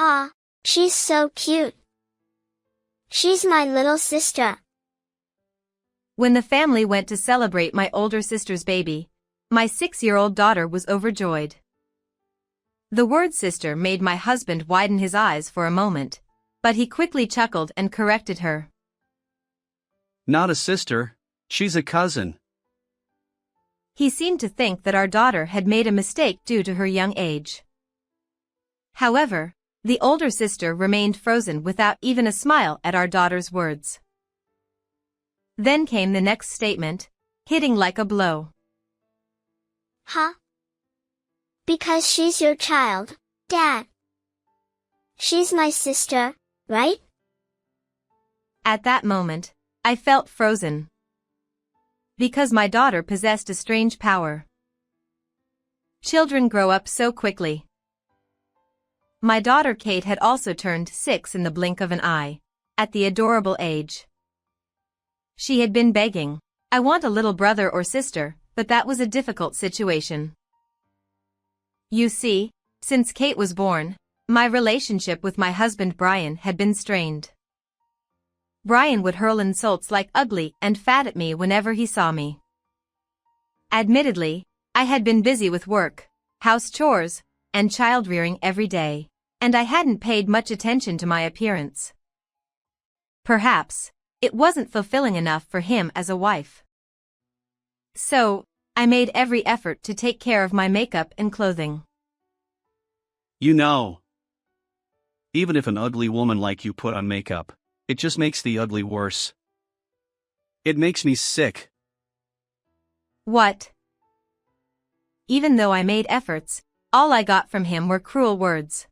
Ah, she's so cute. She's my little sister. When the family went to celebrate my older sister's baby, my 6-year-old daughter was overjoyed. The word sister made my husband widen his eyes for a moment, but he quickly chuckled and corrected her. Not a sister, she's a cousin. He seemed to think that our daughter had made a mistake due to her young age. However, the older sister remained frozen without even a smile at our daughter's words. Then came the next statement, hitting like a blow. Huh? Because she's your child, Dad. She's my sister, right? At that moment, I felt frozen. Because my daughter possessed a strange power. Children grow up so quickly. My daughter Kate had also turned 6 in the blink of an eye, at the adorable age. She had been begging, "I want a little brother or sister," but that was a difficult situation. You see, since Kate was born, my relationship with my husband Brian had been strained. Brian would hurl insults like ugly and fat at me whenever he saw me. Admittedly, I had been busy with work, house chores, and child rearing every day, and I hadn't paid much attention to my appearance. Perhaps, it wasn't fulfilling enough for him as a wife. So, I made every effort to take care of my makeup and clothing. You know, even if an ugly woman like you put on makeup, it just makes the ugly worse. It makes me sick. What? Even though I made efforts, all I got from him were cruel words.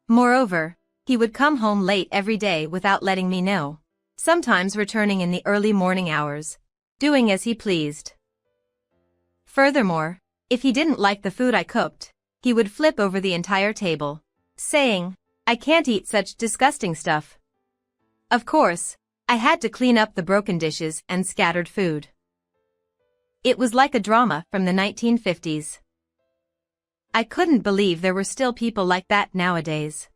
Moreover, he would come home late every day without letting me know, sometimes returning in the early morning hours, doing as he pleased. Furthermore, if he didn't like the food I cooked, he would flip over the entire table, saying, "I can't eat such disgusting stuff." Of course, I had to clean up the broken dishes and scattered food. It was like a drama from the 1950s. I couldn't believe there were still people like that nowadays.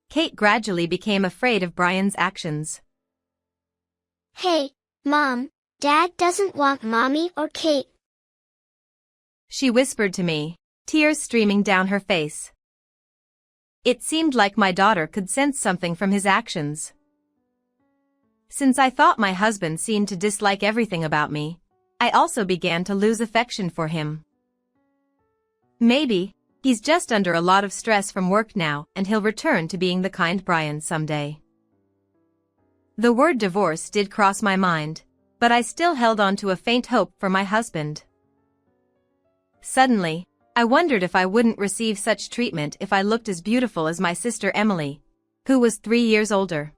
Kate gradually became afraid of Brian's actions. Hey, Mom, Dad doesn't want Mommy or Kate. She whispered to me, tears streaming down her face. It seemed like my daughter could sense something from his actions. Since I thought my husband seemed to dislike everything about me, I also began to lose affection for him. Maybe, he's just under a lot of stress from work now and he'll return to being the kind Brian someday. The word divorce did cross my mind, but I still held on to a faint hope for my husband. Suddenly, I wondered if I wouldn't receive such treatment if I looked as beautiful as my sister Emily, who was 3 years older.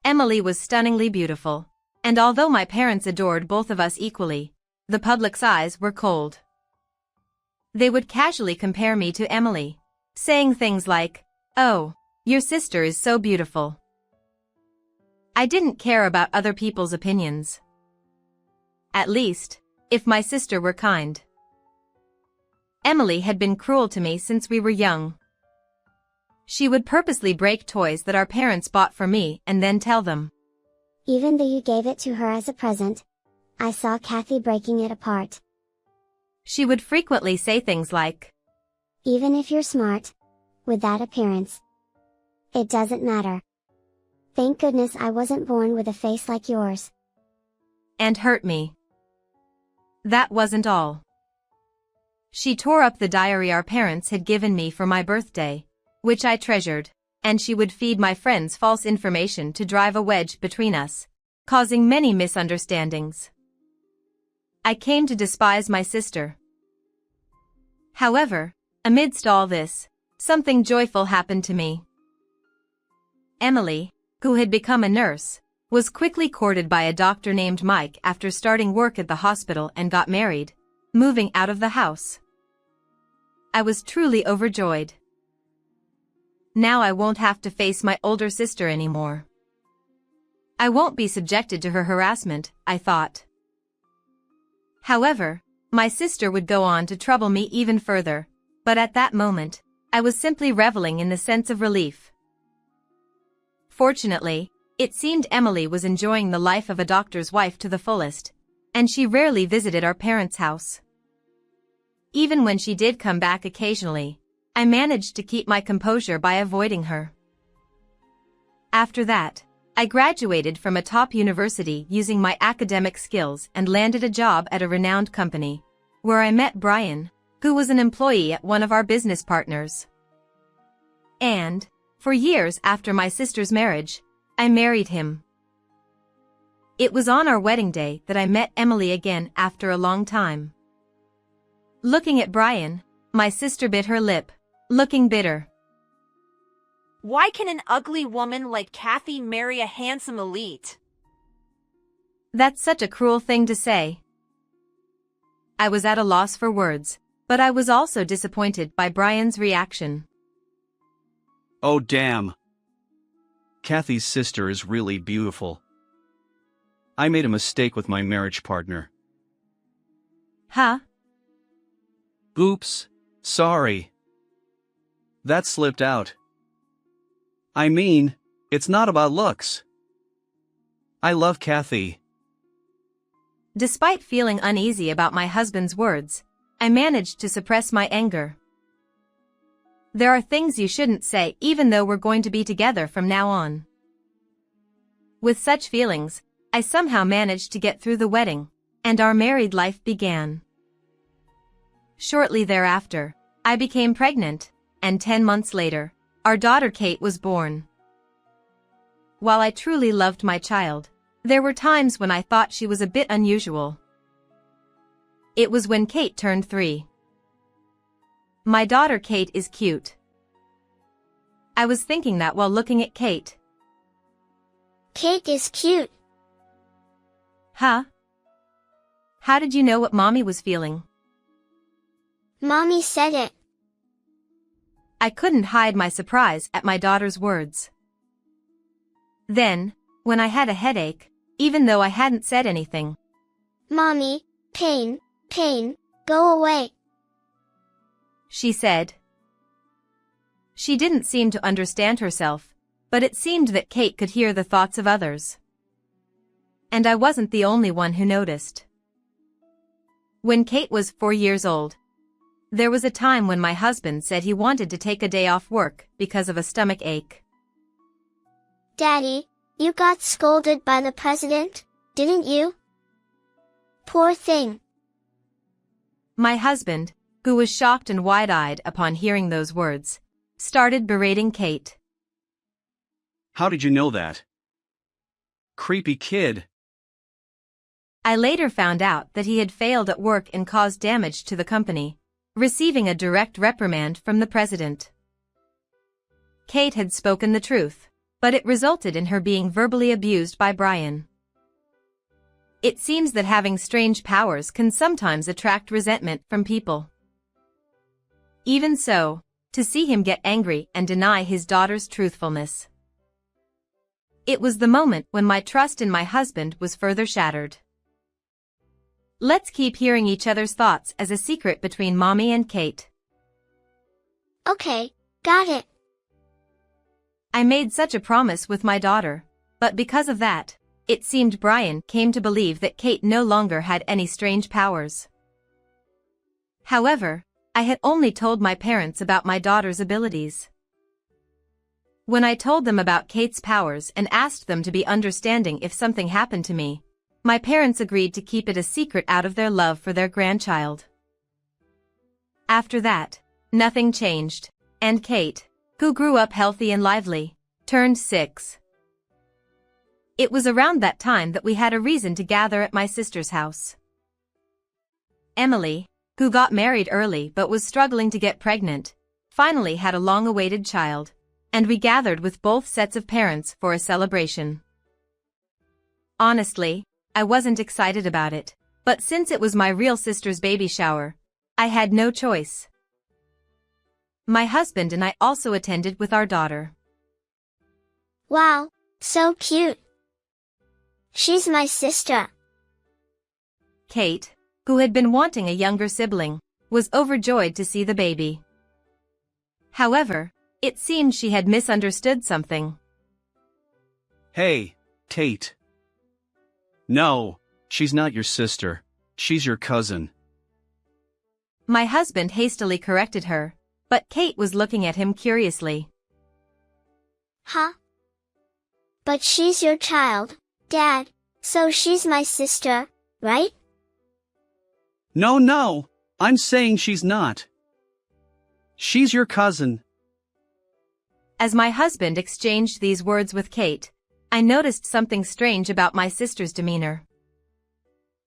Emily was stunningly beautiful, and although my parents adored both of us equally, the public's eyes were cold. They would casually compare me to Emily, saying things like, "Oh, your sister is so beautiful." I didn't care about other people's opinions. At least, if my sister were kind. Emily had been cruel to me since we were young. She would purposely break toys that our parents bought for me and then tell them, "Even though you gave it to her as a present, I saw Kathy breaking it apart." She would frequently say things like, "Even if you're smart, with that appearance, it doesn't matter. Thank goodness I wasn't born with a face like yours." and hurt me. That wasn't all. She tore up the diary our parents had given me for my birthday, which I treasured, and she would feed my friends false information to drive a wedge between us, causing many misunderstandings. I came to despise my sister. However, amidst all this, something joyful happened to me. Emily, who had become a nurse, was quickly courted by a doctor named Mike after starting work at the hospital and got married, moving out of the house. I was truly overjoyed. Now I won't have to face my older sister anymore. I won't be subjected to her harassment, I thought. However, my sister would go on to trouble me even further, but at that moment, I was simply reveling in the sense of relief. Fortunately, it seemed Emily was enjoying the life of a doctor's wife to the fullest, and she rarely visited our parents' house. Even when she did come back occasionally, I managed to keep my composure by avoiding her. After that, I graduated from a top university using my academic skills and landed a job at a renowned company, where I met Brian, who was an employee at one of our business partners. And, for years after my sister's marriage, I married him. It was on our wedding day that I met Emily again after a long time. Looking at Brian, my sister bit her lip, looking bitter. Why can an ugly woman like Kathy marry a handsome elite? That's such a cruel thing to say. I was at a loss for words, but I was also disappointed by Brian's reaction. Oh damn. Kathy's sister is really beautiful. I made a mistake with my marriage partner. Huh? Oops, sorry. That slipped out. I mean, it's not about looks. I love Kathy. Despite feeling uneasy about my husband's words, I managed to suppress my anger. There are things you shouldn't say even though we're going to be together from now on. With such feelings, I somehow managed to get through the wedding, and our married life began. Shortly thereafter, I became pregnant, and 10 months later, our daughter Kate was born. While I truly loved my child, there were times when I thought she was a bit unusual. It was when Kate turned 3. My daughter Kate is cute. I was thinking that while looking at Kate. Kate is cute. Huh? How did you know what Mommy was feeling? Mommy said it. I couldn't hide my surprise at my daughter's words. Then, when I had a headache, even though I hadn't said anything. Mommy, pain, go away. She said. She didn't seem to understand herself, but it seemed that Kate could hear the thoughts of others. And I wasn't the only one who noticed. When Kate was 4 years old, there was a time when my husband said he wanted to take a day off work because of a stomach ache. Daddy, you got scolded by the president, didn't you? Poor thing. My husband, who was shocked and wide-eyed upon hearing those words, started berating Kate. How did you know that? Creepy kid. I later found out that he had failed at work and caused damage to the company, receiving a direct reprimand from the president. Kate had spoken the truth, but it resulted in her being verbally abused by Brian. It seems that having strange powers can sometimes attract resentment from people. Even so, to see him get angry and deny his daughter's truthfulness. It was the moment when my trust in my husband was further shattered. Let's keep hearing each other's thoughts as a secret between Mommy and Kate. Okay, got it. I made such a promise with my daughter, but because of that, it seemed Brian came to believe that Kate no longer had any strange powers. However, I had only told my parents about my daughter's abilities. When I told them about Kate's powers and asked them to be understanding if something happened to me, my parents agreed to keep it a secret out of their love for their grandchild. After that, nothing changed, and Kate, who grew up healthy and lively, turned 6. It was around that time that we had a reason to gather at my sister's house. Emily, who got married early but was struggling to get pregnant, finally had a long-awaited child, and we gathered with both sets of parents for a celebration. Honestly, I wasn't excited about it, but since it was my real sister's baby shower, I had no choice. My husband and I also attended with our daughter. Wow, so cute. She's my sister. Kate, who had been wanting a younger sibling, was overjoyed to see the baby. However, it seemed she had misunderstood something. Hey, Kate. No, she's not your sister. She's your cousin. My husband hastily corrected her, but Kate was looking at him curiously. Huh? But she's your child, Dad, so she's my sister, right? No, I'm saying she's not. She's your cousin. As my husband exchanged these words with Kate, I noticed something strange about my sister's demeanor.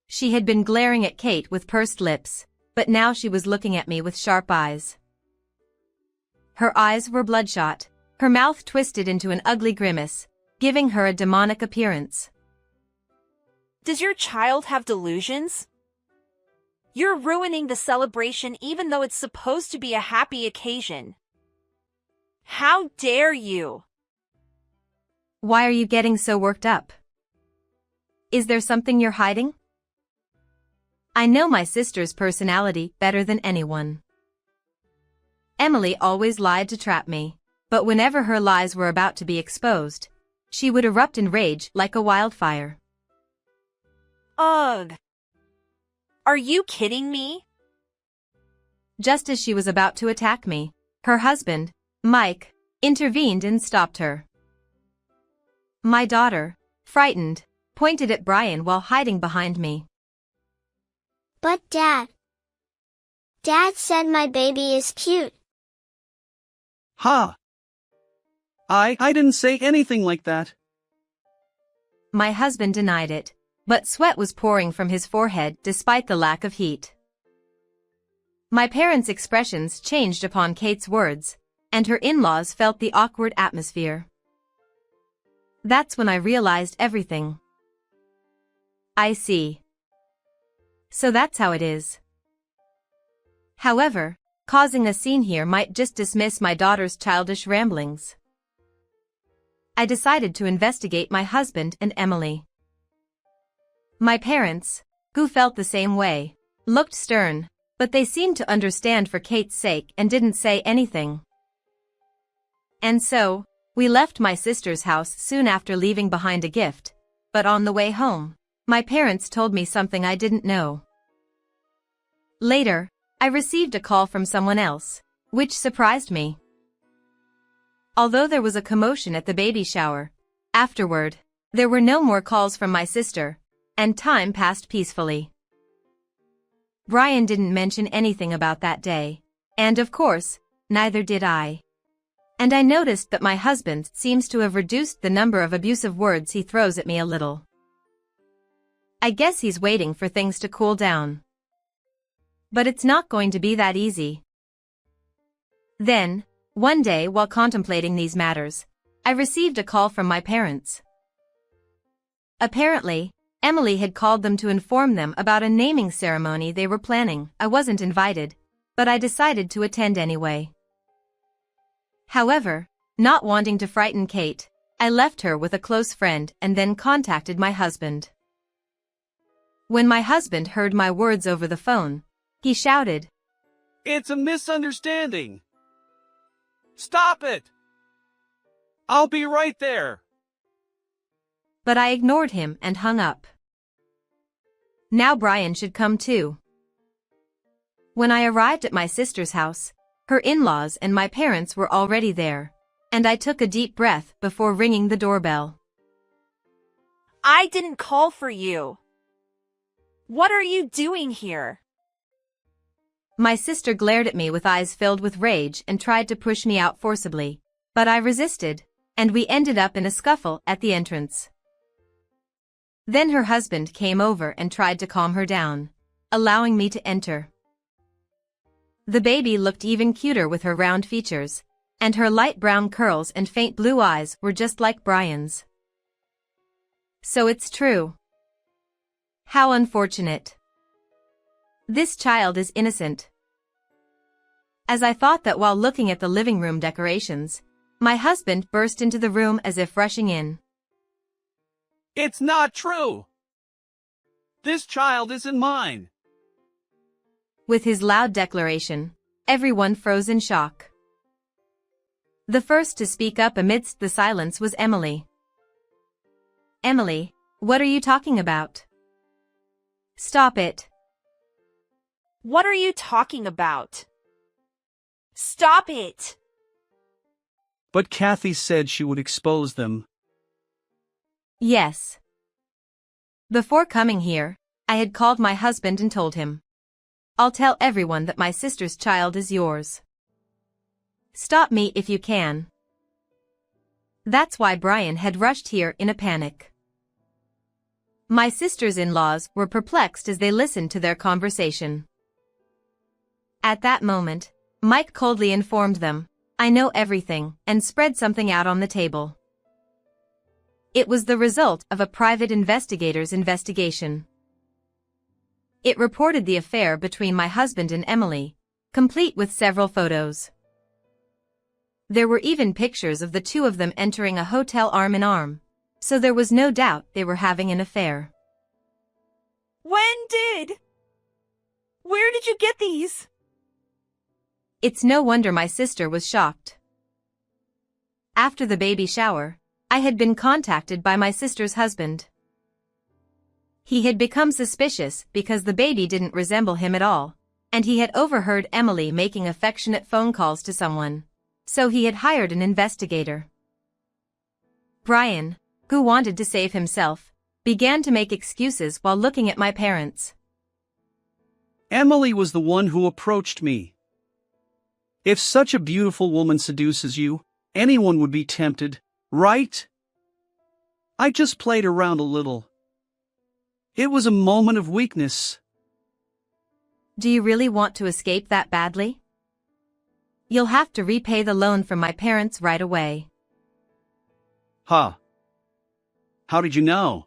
She had been glaring at Kate with pursed lips, but now she was looking at me with sharp eyes. Her eyes were bloodshot, her mouth twisted into an ugly grimace, giving her a demonic appearance. Does your child have delusions? You're ruining the celebration even though it's supposed to be a happy occasion. How dare you? Why are you getting so worked up? Is there something you're hiding? I know my sister's personality better than anyone. Emily always lied to trap me, but whenever her lies were about to be exposed, she would erupt in rage like a wildfire. Ugh. Are you kidding me? Just as she was about to attack me, her husband, Mike, intervened and stopped her. My daughter, frightened, pointed at Brian while hiding behind me. But Dad said my baby is cute. Huh? I didn't say anything like that. My husband denied it, but sweat was pouring from his forehead despite the lack of heat. My parents' expressions changed upon Kate's words, and her in-laws felt the awkward atmosphere. That's when I realized everything. I see. So that's how it is. However, causing a scene here might just dismiss my daughter's childish ramblings. I decided to investigate my husband and Emily. My parents, who felt the same way, looked stern, but they seemed to understand for Kate's sake and didn't say anything. And so, we left my sister's house soon after leaving behind a gift, but on the way home, my parents told me something I didn't know. Later, I received a call from someone else, which surprised me. Although there was a commotion at the baby shower, afterward, there were no more calls from my sister, and time passed peacefully. Brian didn't mention anything about that day, and of course, neither did I. And I noticed that my husband seems to have reduced the number of abusive words he throws at me a little. I guess he's waiting for things to cool down. But it's not going to be that easy. Then, one day while contemplating these matters, I received a call from my parents. Apparently, Emily had called them to inform them about a naming ceremony they were planning. I wasn't invited, but I decided to attend anyway. However, not wanting to frighten Kate, I left her with a close friend and then contacted my husband. When my husband heard my words over the phone, he shouted, It's a misunderstanding. Stop it! I'll be right there. But I ignored him and hung up. Now Brian should come too. When I arrived at my sister's house, her in-laws and my parents were already there, and I took a deep breath before ringing the doorbell. I didn't call for you. What are you doing here? My sister glared at me with eyes filled with rage and tried to push me out forcibly, but I resisted, and we ended up in a scuffle at the entrance. Then her husband came over and tried to calm her down, allowing me to enter. The baby looked even cuter with her round features, and her light brown curls and faint blue eyes were just like Brian's. So it's true. How unfortunate. This child is innocent. As I thought that while looking at the living room decorations, my husband burst into the room as if rushing in. It's not true. This child isn't mine. With his loud declaration, everyone froze in shock. The first to speak up amidst the silence was Emily. "Emily, what are you talking about? Stop it." What are you talking about? Stop it! But Kathy said she would expose them. Yes. Before coming here, I had called my husband and told him, "I'll tell everyone that my sister's child is yours. Stop me if you can." That's why Brian had rushed here in a panic. My sisters-in-laws were perplexed as they listened to their conversation. At that moment, Mike coldly informed them, "I know everything," and spread something out on the table. It was the result of a private investigator's investigation. It reported the affair between my husband and Emily, complete with several photos. There were even pictures of the two of them entering a hotel arm in arm, so there was no doubt they were having an affair. Where did you get these? It's no wonder my sister was shocked. After the baby shower, I had been contacted by my sister's husband. He had become suspicious because the baby didn't resemble him at all, and he had overheard Emily making affectionate phone calls to someone, so he had hired an investigator. Brian, who wanted to save himself, began to make excuses while looking at my parents. Emily was the one who approached me. If such a beautiful woman seduces you, anyone would be tempted, right? I just played around a little. It was a moment of weakness. Do you really want to escape that badly? You'll have to repay the loan from my parents right away. Huh. How did you know?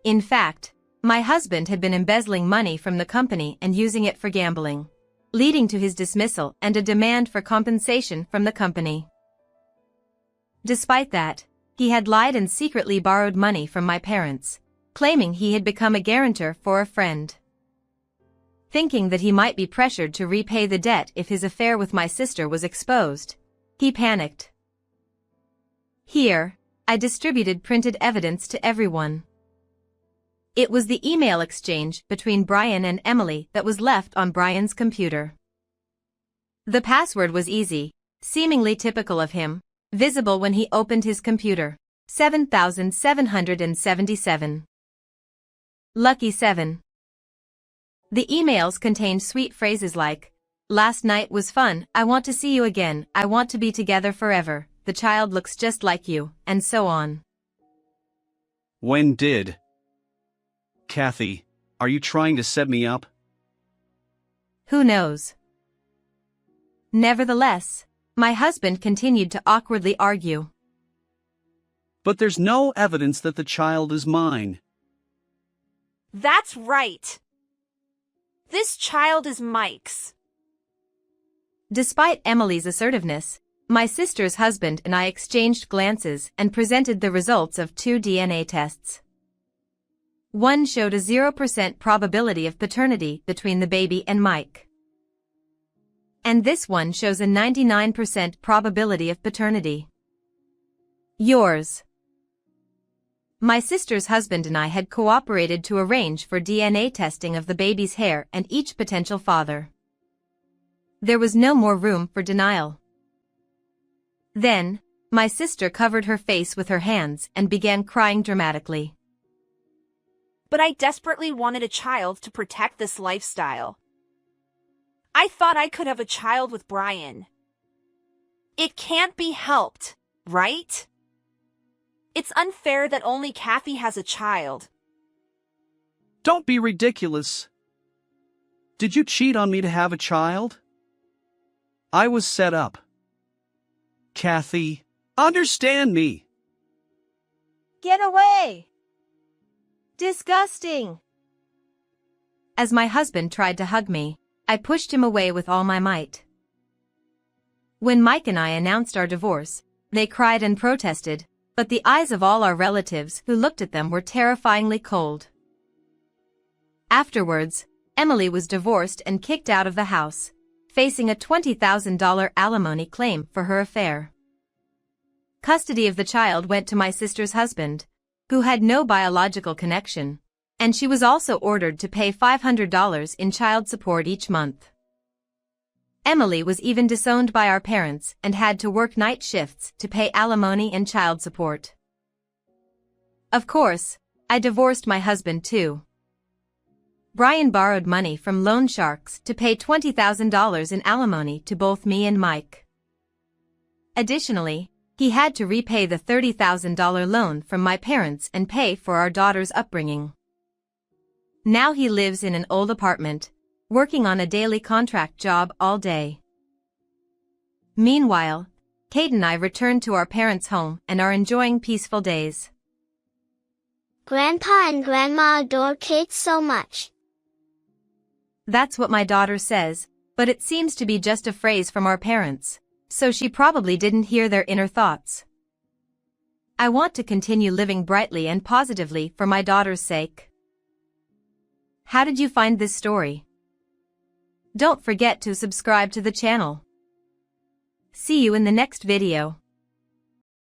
In fact, my husband had been embezzling money from the company and using it for gambling, leading to his dismissal and a demand for compensation from the company. Despite that, he had lied and secretly borrowed money from my parents, claiming he had become a guarantor for a friend. Thinking that he might be pressured to repay the debt if his affair with my sister was exposed, he panicked. Here, I distributed printed evidence to everyone. It was the email exchange between Brian and Emily that was left on Brian's computer. The password was easy, seemingly typical of him, visible when he opened his computer. 7,777. Lucky 7. The emails contained sweet phrases like, "Last night was fun, I want to see you again, I want to be together forever, the child looks just like you," and so on. When did? Kathy, are you trying to set me up? Who knows? Nevertheless, my husband continued to awkwardly argue. But there's no evidence that the child is mine. That's right. This child is Mike's. Despite Emily's assertiveness, my sister's husband and I exchanged glances and presented the results of 2 DNA tests. One showed a 0% probability of paternity between the baby and Mike. And this one shows a 99% probability of paternity. Yours. My sister's husband and I had cooperated to arrange for DNA testing of the baby's hair and each potential father. There was no more room for denial. Then, my sister covered her face with her hands and began crying dramatically. But I desperately wanted a child to protect this lifestyle. I thought I could have a child with Brian. It can't be helped, right? It's unfair that only Kathy has a child. Don't be ridiculous. Did you cheat on me to have a child? I was set up. Kathy, understand me. Get away! Disgusting! As my husband tried to hug me, I pushed him away with all my might. When Mike and I announced our divorce, they cried and protested, but the eyes of all our relatives who looked at them were terrifyingly cold. Afterwards, Emily was divorced and kicked out of the house, facing a $20,000 alimony claim for her affair. Custody of the child went to my sister's husband, who had no biological connection, and she was also ordered to pay $500 in child support each month. Emily was even disowned by our parents and had to work night shifts to pay alimony and child support. Of course, I divorced my husband too. Brian borrowed money from loan sharks to pay $20,000 in alimony to both me and Mike. Additionally, he had to repay the $30,000 loan from my parents and pay for our daughter's upbringing. Now he lives in an old apartment, working on a daily contract job all day. Meanwhile, Kate and I returned to our parents' home and are enjoying peaceful days. Grandpa and Grandma adore Kate so much. That's what my daughter says, but it seems to be just a phrase from our parents, so she probably didn't hear their inner thoughts. I want to continue living brightly and positively for my daughter's sake. How did you find this story? Don't forget to subscribe to the channel. See you in the next video.